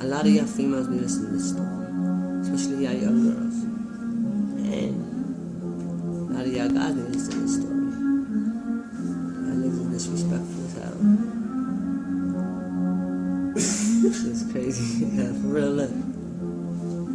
lot of y'all females be listening to this story, especially y'all young girls. And a lot of y'all guys be listening to this story. Y'all niggas are disrespectful as hell. It's crazy. Yeah, for real, look.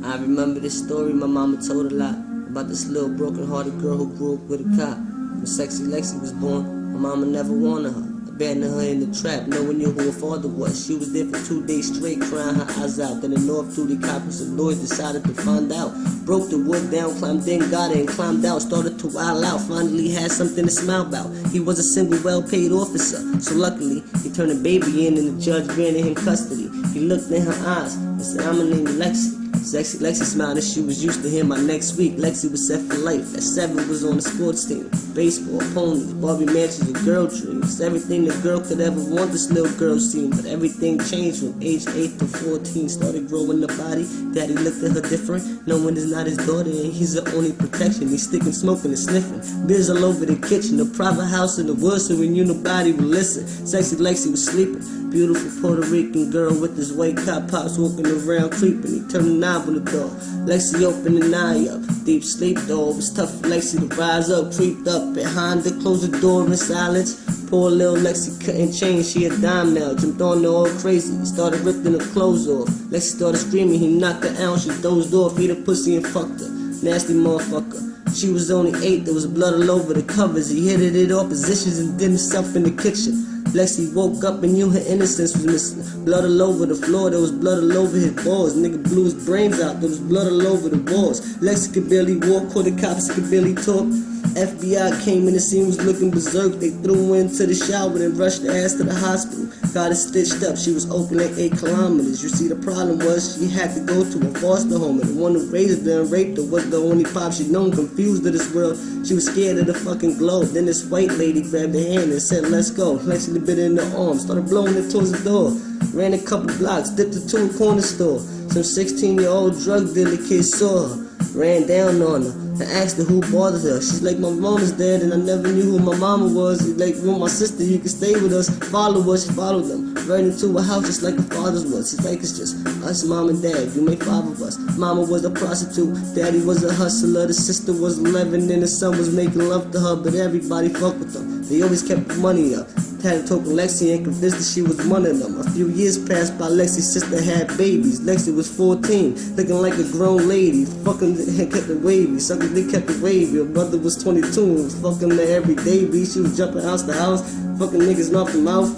I remember this story my mama told a lot about this little broken-hearted girl who grew up with a cop. When sexy Lexy was born, my mama never wanted her. Abandoned her in the trap, no one knew who her father was. She was there for 2 days straight, crying her eyes out. Then the North-duty cops and lawyers decided to find out. Broke the wood down, climbed in, got it, and climbed out. Started to wild out, finally had something to smile about. He was a single, well-paid officer, so luckily, he turned a baby in and the judge granted him custody. He looked in her eyes and said, "I'ma name you Lexy." Sexy Lexy smiled and she was used to him. By next week, Lexy was set for life. At 7, was on the sports team. Baseball, ponies, Barbie mansions, and girl dreams. Everything the girl could ever want, this little girl seen. But everything changed from age 8 to 14. Started growing the body. Daddy looked at her different. Knowing it's not his daughter and he's her only protection. He's sticking, smoking, and sniffing. Beers all over the kitchen. A private house in the woods so we knew nobody would listen. Sexy Lexy was sleeping. Beautiful Puerto Rican girl with his white cop pops walking around creeping. He turned the knob on the door. Lexy opened an eye up. Deep sleep though, it was tough for Lexy to rise up. Creeped up behind her, closed the door in silence. Poor little Lexy couldn't change, she had dime now. Jumped on her all crazy, he started ripping her clothes off. Lexy started screaming, he knocked her out, she dozed off. Ate her pussy and fucked her, nasty motherfucker. She was only 8, there was blood all over the covers. He hit it all positions and did himself in the kitchen. Lexy woke up and knew her innocence was missing. Blood all over the floor, there was blood all over his balls. Nigga blew his brains out, there was blood all over the walls. Lexy could barely walk, or the cops could barely talk. FBI came in, the scene was looking berserk. They threw her into the shower and rushed her ass to the hospital. Got her stitched up, she was open at 8 kilometers. You see, the problem was she had to go to a foster home, and the one who raised her and raped her was the only pop she'd known. Confused of this world, she was scared of the fucking globe. Then this white lady grabbed her hand and said, "Let's go." Lexy bit her in the arm, started blowing her towards the door. Ran a couple blocks, dipped her to a corner store. Some 16-year-old drug dealer kid saw her, ran down on her, and asked her who bothered her. She's like, "My mama's dead and I never knew who my mama was." He's like, "With my sister, you can stay with us." Follow us, she followed them. Right into a house just like her father's was. He's like, "It's just us, mom and dad, you make 5 of us." Mama was a prostitute, daddy was a hustler, the sister was 11 and the son was making love to her, but everybody fucked with them. They always kept the money up. Had to talk to Lexy and convinced that she was one of them. A few years passed by, Lexy's sister had babies. Lexy was 14, looking like a grown lady. Fucking kept it wavy, sucking dick kept it wavy. Her brother was 22 and was fucking her every day. She was jumping house to house, fucking niggas mouth to mouth.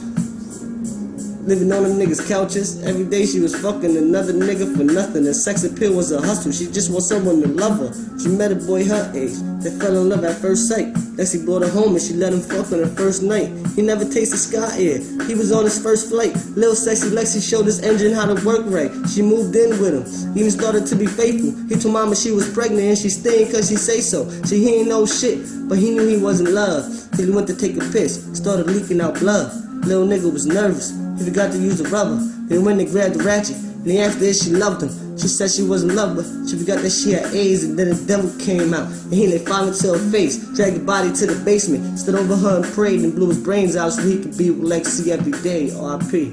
Living on them niggas' couches. Every day she was fucking another nigga for nothing. And sex appeal was a hustle. She just want someone to love her. She met a boy her age. They fell in love at first sight. Lexy brought her home and she let him fuck on her first night. He never tasted sky air. He was on his first flight. Lil sexy Lexy showed his engine how to work right. She moved in with him. He even started to be faithful. He told mama she was pregnant and she stayed cause she say so. See, he ain't know shit, but he knew he wasn't loved. Till he went to take a piss. Started leaking out blood. Lil nigga was nervous. He forgot to use the rubber. He went and grabbed the ratchet. And then after this, she loved him. She said she was in love, but she forgot that she had AIDS. And then the devil came out. And he laid fire into her face. Dragged the body to the basement. Stood over her and prayed and blew his brains out so he could be with Lexy every day. R.I.P.